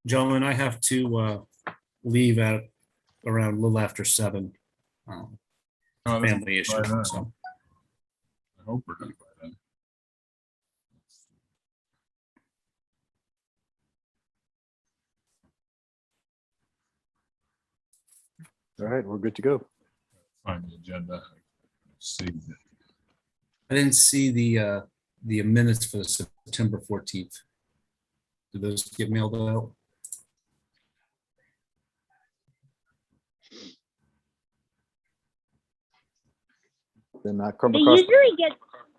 Gentlemen, I have to leave at around a little after 7. Oh, that's Family issue. by then. So I hope we're done by then. All right, we're good to go. Find the agenda. Saved it. I didn't see the minutes for September 14th. Did those get mailed out? Then not come They across. usually get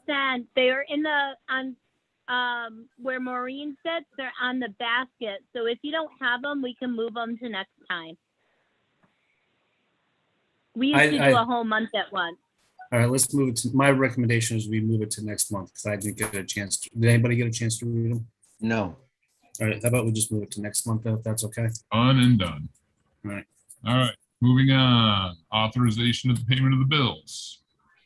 sent. They're in the on where Maureen sits. They're on the basket. So if you don't have them, we can move them to next time. We used to do a whole month at once. All right, let's move it to, my recommendation is we move it to next month because I didn't get a chance to. Did anybody get a chance to read them? No. All right, how about we just move it to next month if that's okay? On and done. All right. All right, moving on. Authorization of the payment of the bills.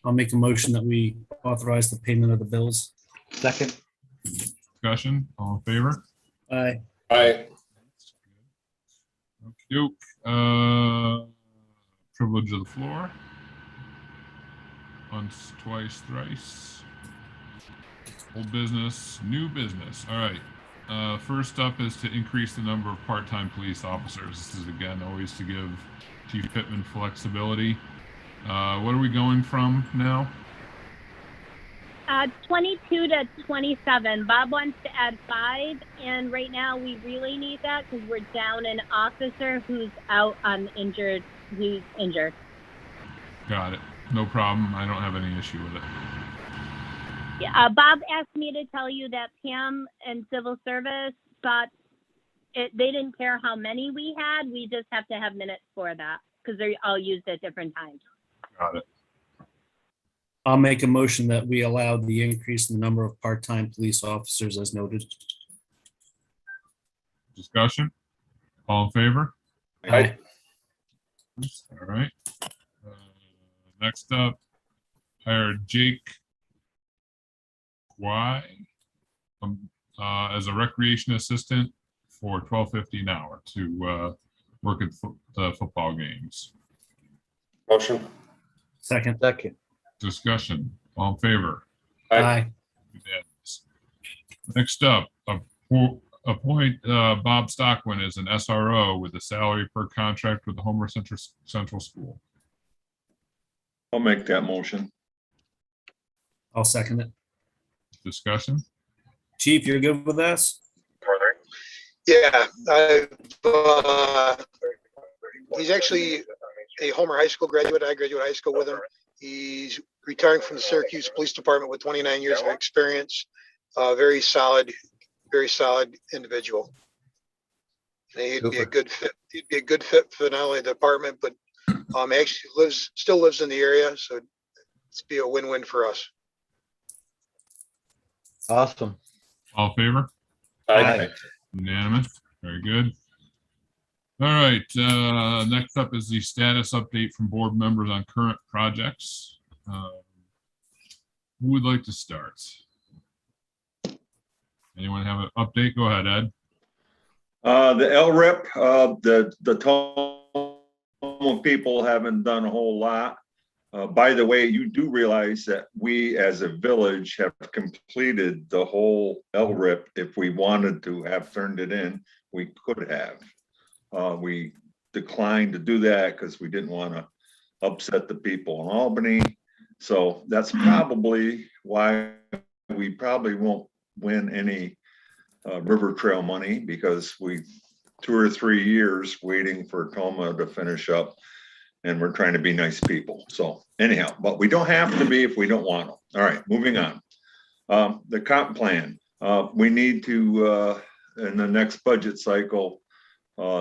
I'll make a motion that we authorize the payment of the bills. Second. Discussion, all in favor? Aye. Aye. Okey-doke. Privilege of the floor. Once, twice, thrice. Old business, new business. All right. First up is to increase the number of part-time police officers. This is again always to give Chief Pittman flexibility. What are we going from now? 22 to 27. Bob wants to add 5, and right now we really need that because we're down an officer who's out on injured. Who's injured. Got it. No problem. I don't have any issue with it. Yeah, Bob asked me to tell you that Pam and Civil Service thought they didn't care how many we had. We just have to have minutes for that because they're all used at different times. Got it. I'll make a motion that we allow the increase in the number of part-time police officers as noted. Discussion? All in favor? Aye. All right. Next up, hire Jake Y as a recreation assistant for $12.50 an hour to work at the football games. Motion. Second. Second. Discussion. All in favor? Aye. Unanimous. Next up, appoint Bob Stockman as an SRO with a salary per contract with the Homer Central School. I'll make that motion. I'll second it. Discussion. Chief, you're good with us? Yeah, he's actually a Homer High School graduate. I graduated high school with him. He's retiring from the Syracuse Police Department with 29 years of experience. Very solid individual. And he'd be a good fit. He'd be a good fit for not only the department, but actually still lives in the area. So it's be a win-win for us. Awesome. All in favor? Aye. Unanimous. Very good. All right. Next up is the status update from board members on current projects. Who would like to start? Anyone have an update? Go ahead, Ed. The LRIP, the Toma people haven't done a whole lot. By the way, you do realize that we as a village have completed the whole LRIP. If we wanted to have turned it in, we could have. We declined to do that because we didn't want to upset the people in Albany. So that's probably why we probably won't win any river trail money, because we 2 or 3 years waiting for Toma to finish up, and we're trying to be nice people. So anyhow, but we don't have to be if we don't want to. All right, moving on. The comp plan. We need to, in the next budget cycle,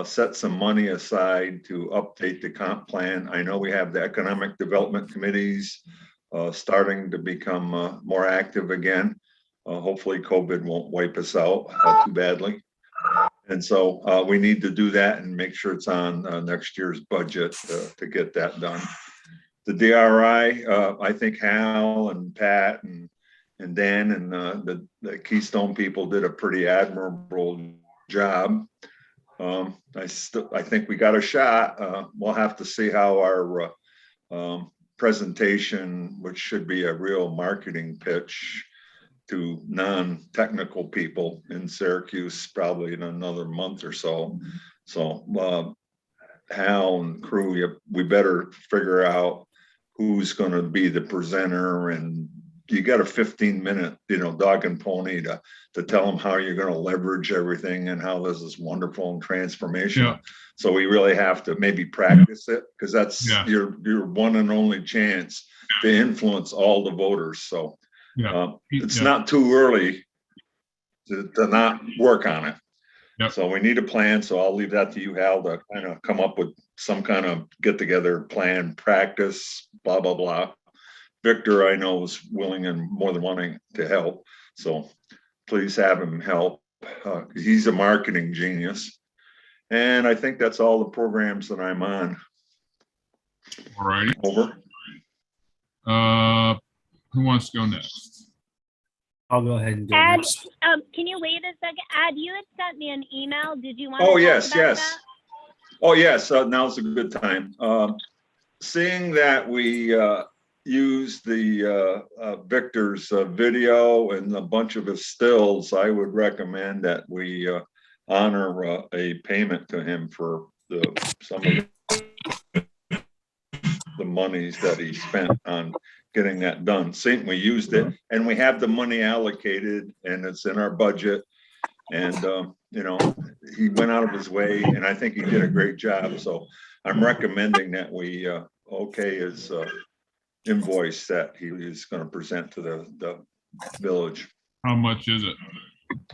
set some money aside to update the comp plan. I know we have the economic development committees starting to become more active again. Hopefully COVID won't wipe us out too badly. And so we need to do that and make sure it's on next year's budget to get that done. The DRI, I think Hal and Pat and Dan and the Keystone people did a pretty admirable job. I think we got a shot. We'll have to see how our presentation, which should be a real marketing pitch to non-technical people in Syracuse, probably in another month or so. So Hal and crew, we better figure out who's going to be the presenter, and you got a 15-minute, dog and pony to tell them how you're going to leverage everything and how this is wonderful and transformational. Yeah. So we really have to maybe practice it, because that's Yeah. your one and only chance to influence all the voters. So it's not too early to not work on it. Yep. So we need a plan. So I'll leave that to you, Hal, to kind of come up with some kind of get together plan, practice, blah, blah, blah. Victor, I know, is willing and more than wanting to help. So please have him help. He's a marketing genius. And I think that's all the programs that I'm on. All righty. Over. Who wants to go next? I'll go ahead and go Ed, next. can you wait a second? Ed, you had sent me an email. Did you want Oh, to yes, talk about yes. that? Oh, yes. Now's a good time. Seeing that we use the Victor's video and a bunch of his stills, I would recommend that we honor a payment to him for some of the monies that he spent on getting that done. We used it, and we have the money allocated, and it's in our budget. And he went out of his way, and I think he did a great job. So I'm recommending that we okay his invoice that he is going to present to the village. How much is it?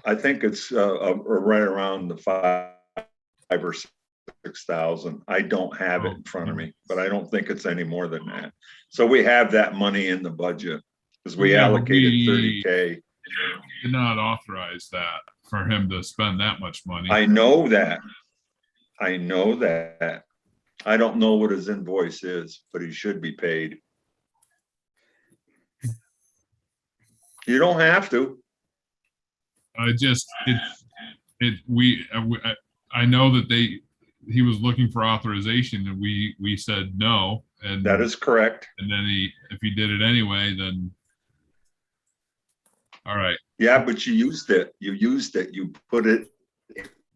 I think it's right around the 5,000 or 6,000. I don't have it in front of me, but I don't think it's any more than that. So we have that money in the budget because we allocated 30K. Did not authorize that for him to spend that much money. I know that. I don't know what his invoice is, but he should be paid. You don't have to. I know that he was looking for authorization, and we said no. And that is correct. And then if he did it anyway, then all right. Yeah, but you used it. You put it.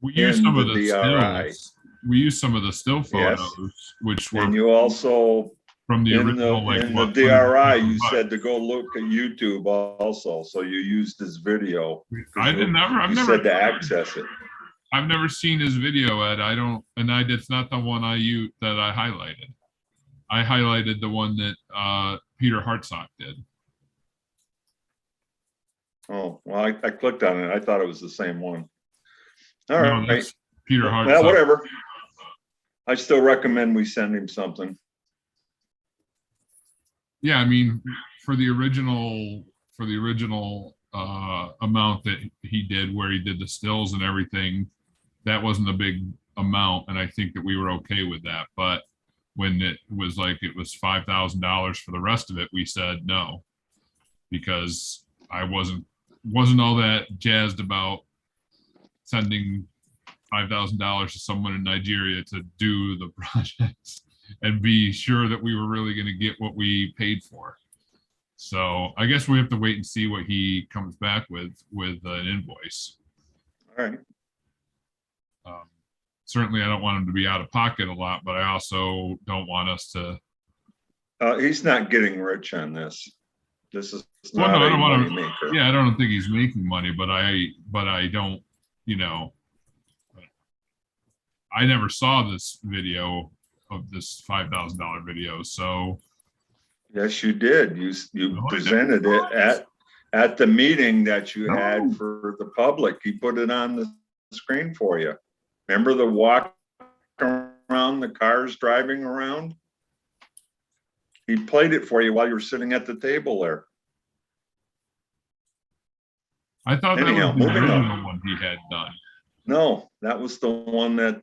We used some of the DRI. stills. We used some of the still photos, yes. Which were. And you also from the original, in the DRI, you said to go look at YouTube also. So you used his video. I've never said to access it. I've never seen his video, Ed. It's not the one that I highlighted. I highlighted the one that Peter Hartsock did. Oh, well, I clicked on it. I thought it was the same one. All right. Peter Hartsock. Well, whatever. I still recommend we send him something. Yeah, I mean, for the original amount that he did, where he did the stills and everything, that wasn't a big amount, and I think that we were okay with that. But when it was $5,000 for the rest of it, we said no, because I wasn't all that jazzed about sending $5,000 to someone in Nigeria to do the projects and be sure that we were really going to get what we paid for. So I guess we have to wait and see what he comes back with an invoice. All right. Certainly, I don't want him to be out of pocket a lot, but I also don't want us to. He's not getting rich on this. This is not a money maker. Yeah, I don't think he's making money, but I don't. I never saw this video of this $5,000 video, so. Yes, you did. You presented it at the meeting that you had for the public. He put it on the screen for you. Remember the walk around, the cars driving around? He played it for you while you were sitting at the table there. I thought that was the original one he had done. No, that was the one that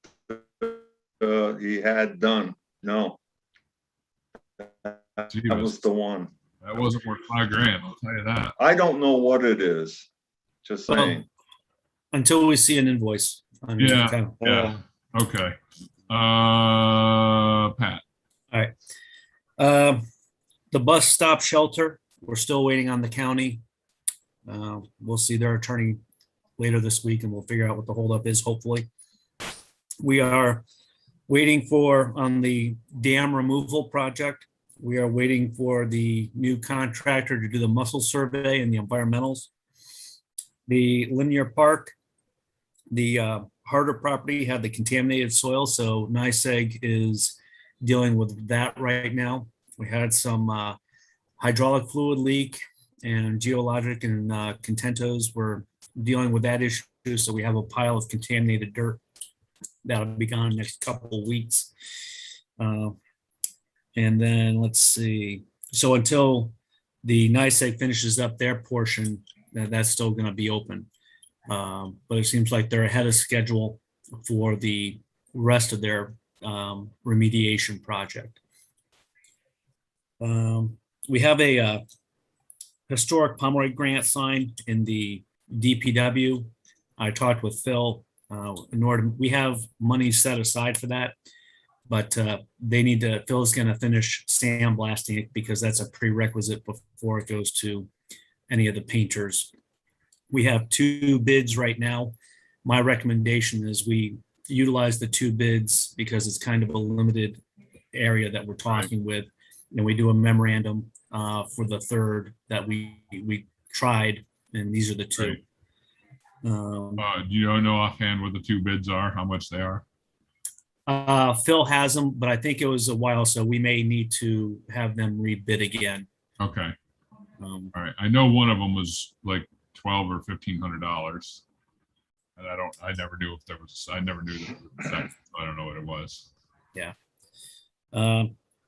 he had done. No. That was the one. That wasn't worth $5,000, I'll tell you that. I don't know what it is. Just saying. Until we see an invoice, I mean, Yeah. kind of- Yeah. Okay. Pat. All right. The bus stop shelter, we're still waiting on the county. We'll see their attorney later this week and we'll figure out what the holdup is, hopefully. We are waiting for, on the dam removal project, we are waiting for the new contractor to do the mussel survey and the environmentals. The linear park, the Harder property had the contaminated soil, so NICEAG is dealing with that right now. We had some hydraulic fluid leak, and geologic and contentos were dealing with that issue. So we have a pile of contaminated dirt that'll be gone in the next couple of weeks. And then let's see. So until the NICEAG finishes up their portion, that's still going to be open. But it seems like they're ahead of schedule for the rest of their remediation project. We have a historic Pomeroy grant signed in the DPW. I talked with Phil. In order, we have money set aside for that, but they need to, Phil's going to finish sandblasting it because that's a prerequisite before it goes to any of the painters. We have 2 bids right now. My recommendation is we utilize the 2 bids because it's kind of a limited area that we're talking with. And we do a memorandum for the 3rd that we tried, and these are the 2. Do you know offhand what the 2 bids are, how much they are? Phil has them, but I think it was a while, so we may need to have them rebid again. Okay. All right. I know one of them was like $1,200 or $1,500, and I never knew if there was. I never knew that. I don't know what it was. Yeah.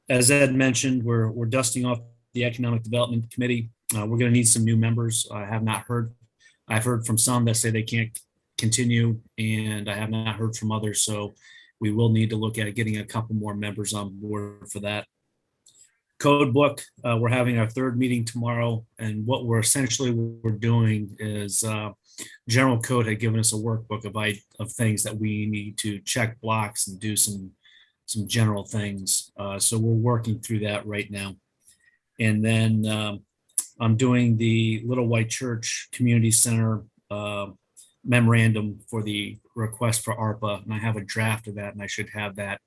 As Ed mentioned, we're dusting off the Economic Development Committee. We're going to need some new members. I have not heard. I've heard from some that say they can't continue, and I have not heard from others. So we will need to look at getting a couple more members on board for that. Code book, we're having our 3rd meeting tomorrow, and what we're doing is general code had given us a workbook of things that we need to check blocks and do some general things. So we're working through that right now. And then I'm doing the Little White Church Community Center memorandum for the request for ARPA, and I have a draft of that, and I should have that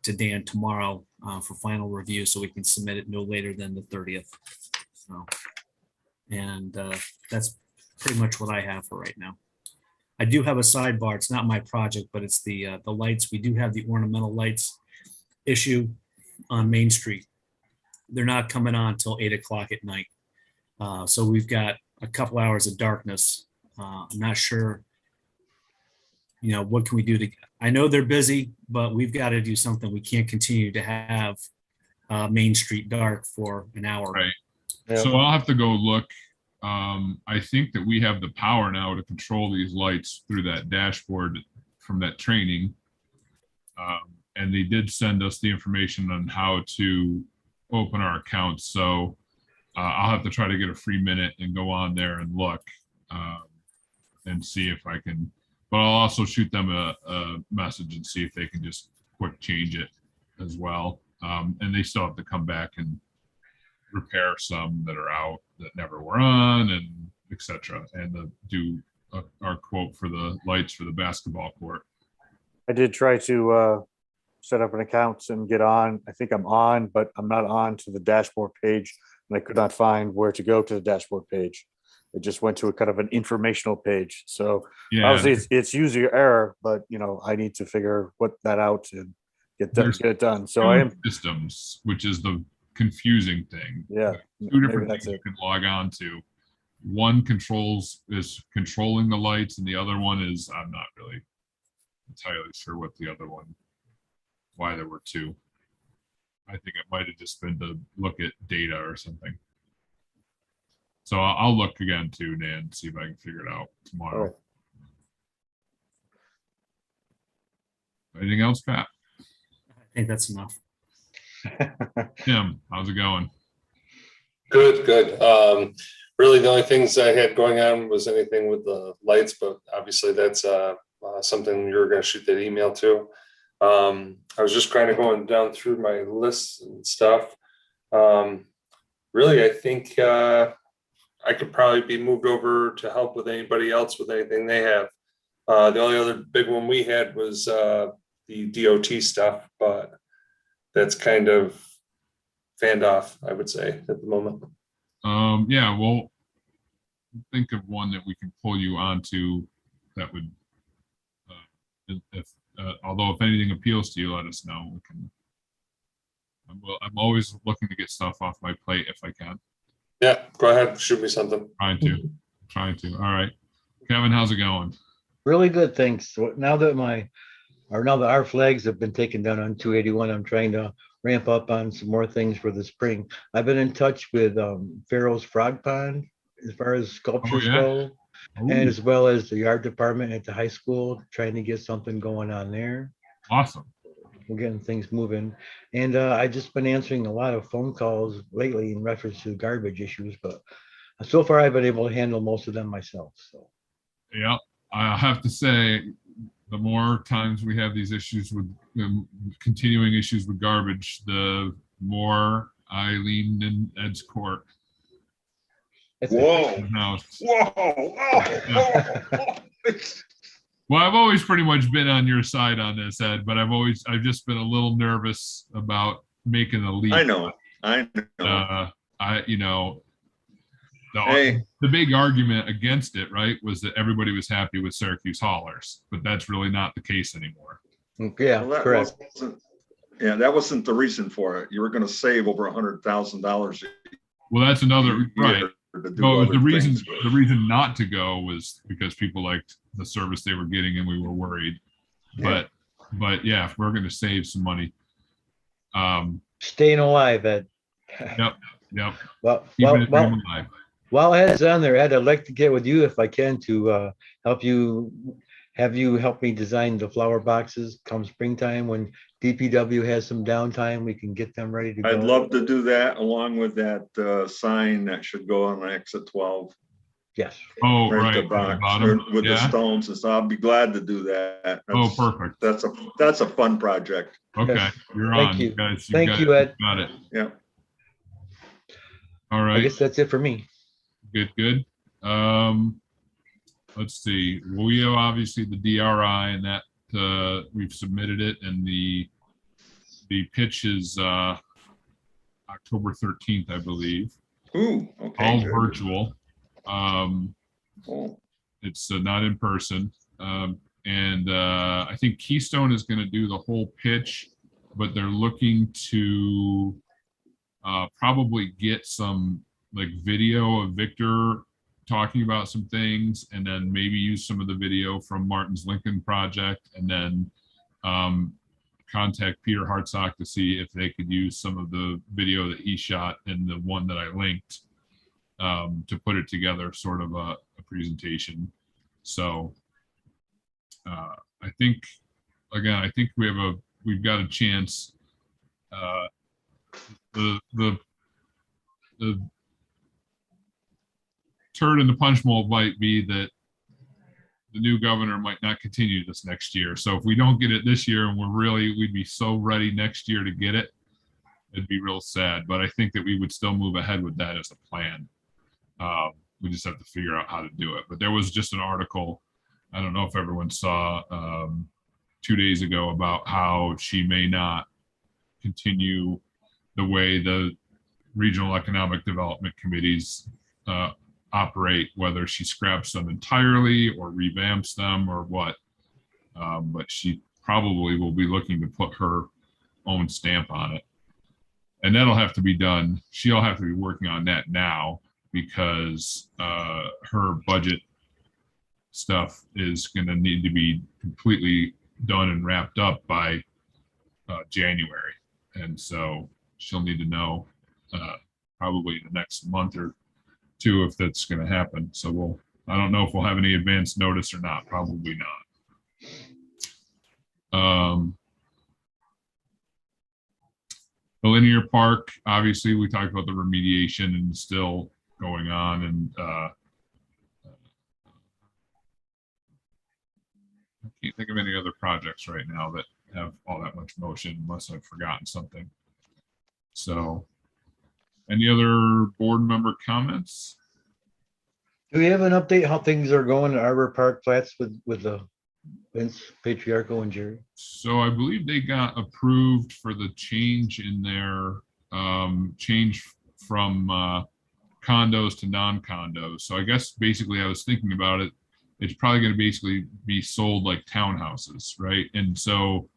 to Dan tomorrow for final review, so we can submit it no later than the 30th. So, and that's pretty much what I have for right now. I do have a sidebar. It's not my project, but it's the lights. We do have the ornamental lights issue on Main Street. They're not coming on till 8 o'clock at night. So we've got a couple hours of darkness. I'm not sure, what can we do to, I know they're busy, but we've got to do something. We can't continue to have Main Street dark for an hour. Right. Yeah. So I'll have to go look. I think that we have the power now to control these lights through that dashboard from that training. And they did send us the information on how to open our accounts. So I'll have to try to get a free minute and go on there and look and see if I can, but I'll also shoot them a message and see if they can just quick change it as well. And they still have to come back and repair some that are out that never were on, and etc. And do our quote for the lights for the basketball court. I did try to set up an account and get on. I think I'm on, but I'm not on to the dashboard page, and I could not find where to go to the dashboard page. It just went to a kind of an informational page. So Yeah, obviously it's user error, but I need to figure that out and get it done. So I am systems, which is the confusing thing. Yeah, Two different that's things it. you can log on to. One is controlling the lights, and the other one is I'm not really entirely sure what the other one, why there were 2. I think it might have just been to look at data or something. So I'll look again too, Dan, see if I can figure it out tomorrow. All right. Anything else, Pat? I think that's enough. Tim, how's it going? Good. Really, the only things I had going on was anything with the lights, but obviously that's something you were going to shoot that email to. I was just kind of going down through my lists and stuff. Really, I think I could probably be moved over to help with anybody else with anything they have. The only other big one we had was the DOT stuff, but that's kind of fanned off, I would say, at the moment. Yeah, well, think of one that we can pull you onto that would, if although if anything appeals to you, let us know. We can. I'm always looking to get stuff off my plate if I can. Yeah, go ahead, shoot me something. Trying to. All right, Kevin, how's it going? Really good, thanks. So now that our flags have been taken down on 281, I'm trying to ramp up on some more things for the spring. I've been in touch with Pharaoh's Frog Pond as far as sculptures go, and Ooh, as well as the art department at the high school, trying to get something going on there. awesome. We're getting things moving. And I've just been answering a lot of phone calls lately in reference to garbage issues, but so far I've been able to handle most of them myself. So Yeah, I have to say, the more times we have these issues with continuing issues with garbage, the more I lean in Ed's court. Whoa. Now, Whoa. well, I've always pretty much been on your side on this, Ed, but I've just been a little nervous about making the leap. I know. Hey. The big argument against it, right, was that everybody was happy with Syracuse haulers, but that's really not the case anymore. Yeah, Well, correct. That wasn't the reason for it. You were going to save over $100,000. Well, that's another right. No, the reason not to go was because people liked the service they were getting, and we were worried. Yeah. But yeah, if we're going to save some money, Staying alive, Ed. Yep. Well, Keeping it alive. while Ed's on there, Ed, I'd like to get with you if I can to have you help me design the flower boxes come springtime when DPW has some downtime. We can get them ready to go. I'd love to do that along with that sign that should go on exit 12. Yes. Oh, Right right. at the Bottom. bottom with the Yeah. stones and stuff. I'll be glad to do that. Perfect. That's a fun project. Okay, Yes. you're Thank on. you. Thank you, Ed. Got it. Yeah. All right. I guess that's it for me. Good. Let's see. We have obviously the DRI, and that we've submitted it, and the pitch is October 13th, I believe. Ooh, okay. All good. virtual. Oh. It's not in person. And I think Keystone is going to do the whole pitch, but they're looking to probably get some like video of Victor talking about some things, and then maybe use some of the video from Martin's Lincoln project, and then contact Peter Hartsock to see if they could use some of the video that he shot and the one that I linked to put it together, sort of a presentation. So I think we've got a chance. The turd in the punch bowl might be that the new governor might not continue this next year. So if we don't get it this year, and we'd be so ready next year to get it, it'd be real sad. But I think that we would still move ahead with that as a plan. We just have to figure out how to do it. But there was just an article, I don't know if everyone saw 2 days ago, about how she may not continue the way the regional economic development committees operate, whether she scraps them entirely or revamps them or what. But she probably will be looking to put her own stamp on it. And that'll have to be done. She'll have to be working on that now, because her budget stuff is going to need to be completely done and wrapped up by January. And so she'll need to know probably in the next month or two if that's going to happen. So I don't know if we'll have any advance notice or not. Probably not. The linear park, obviously, we talked about the remediation and still going on, and I think of any other projects right now that have all that much motion, unless I've forgotten something. So, any other board member comments? Do we have an update how things are going at Arbor Park Flats with the Vince Patriarchal and Jerry? So I believe they got approved for the change in their change from condos to non-condos. So I guess basically I was thinking about it, it's probably going to basically be sold like townhouses, right? And so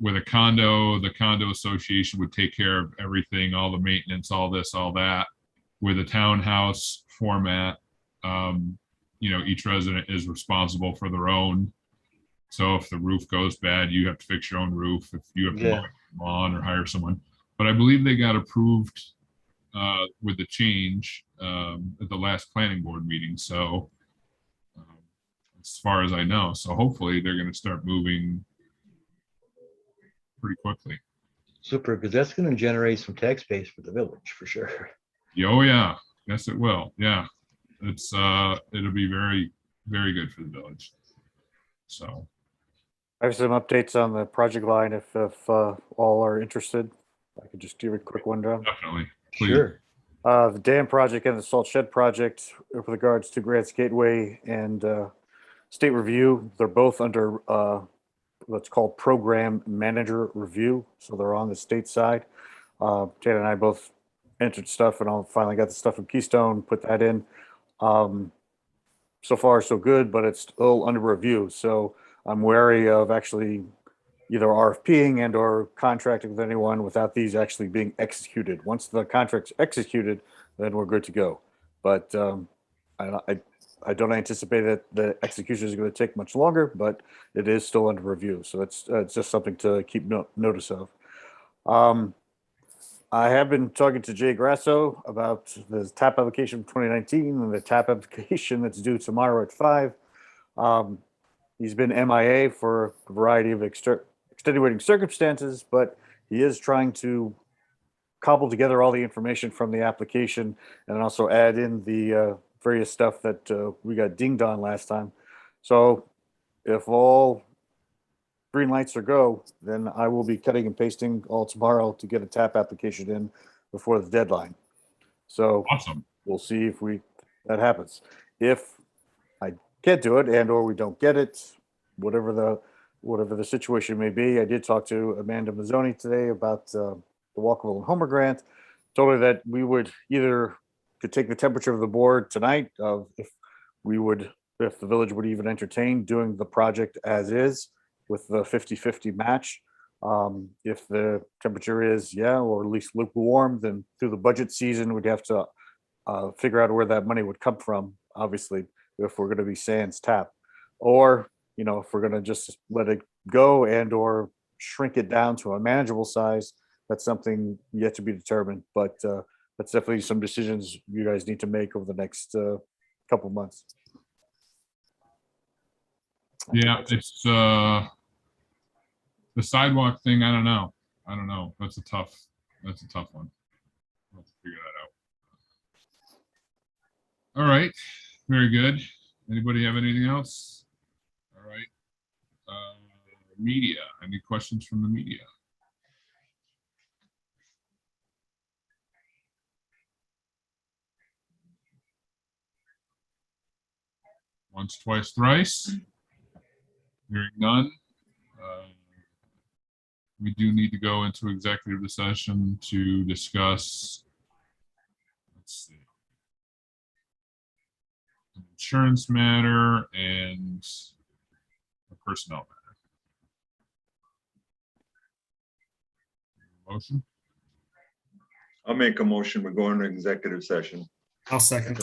with a condo, the condo association would take care of everything, all the maintenance, all this, all that. With a townhouse format, each resident is responsible for their own. So if the roof goes bad, you have to fix your own roof. If you have to mow your lawn or hire someone. But I believe they got approved with the change at the last planning board meeting. So as far as I know, so hopefully they're going to start moving pretty quickly. Super, because that's going to generate some tax base for the village for sure. Oh yeah, yes it will. Yeah, it's it'll be very, very good for the village. So I have some updates on the project line if all are interested. I could just give a quick rundown. definitely, please. Sure. The dam project and the salt shed project with regards to Grants Gateway and state review, they're both under what's called program manager review. So they're on the state side. Jan and I both entered stuff and I finally got the stuff from Keystone, put that in. So far so good, but it's still under review. So I'm wary of actually either RFPing and or contracting with anyone without these actually being executed. Once the contract's executed, then we're good to go. But I don't anticipate that the execution is going to take much longer, but it is still under review. So it's just something to keep notice of. I have been talking to Jay Grasso about the TAP application from 2019 and the TAP application that's due tomorrow at 5. He's been MIA for a variety of extenuating circumstances, but he is trying to cobble together all the information from the application and also add in the various stuff that we got dinged on last time. So if all green lights are go, then I will be cutting and pasting all tomorrow to get a TAP application in before the deadline. So Awesome. we'll see if that happens. If I can't do it and or we don't get it, whatever the situation may be. I did talk to Amanda Mazzoni today about the Walkable and Homer grant. Told her that we would either could take the temperature of the board tonight of if the village would even entertain doing the project as is with the 50-50 match. If the temperature is or at least lukewarm, then through the budget season we'd have to figure out where that money would come from, obviously, if we're going to be sans TAP, or if we're going to just let it go and or shrink it down to a manageable size. That's something yet to be determined, but that's definitely some decisions you guys need to make over the next couple months. Yeah, it's the sidewalk thing. I don't know. That's a tough one. We'll have to figure that out. All right, very good. Anybody have anything else? All right. Media. Any questions from the media? Once, twice, thrice. Hearing none. We do need to go into executive session to discuss, let's see, an insurance matter and a personnel matter. Motion? I'll make a motion. We go into executive session. I'll second.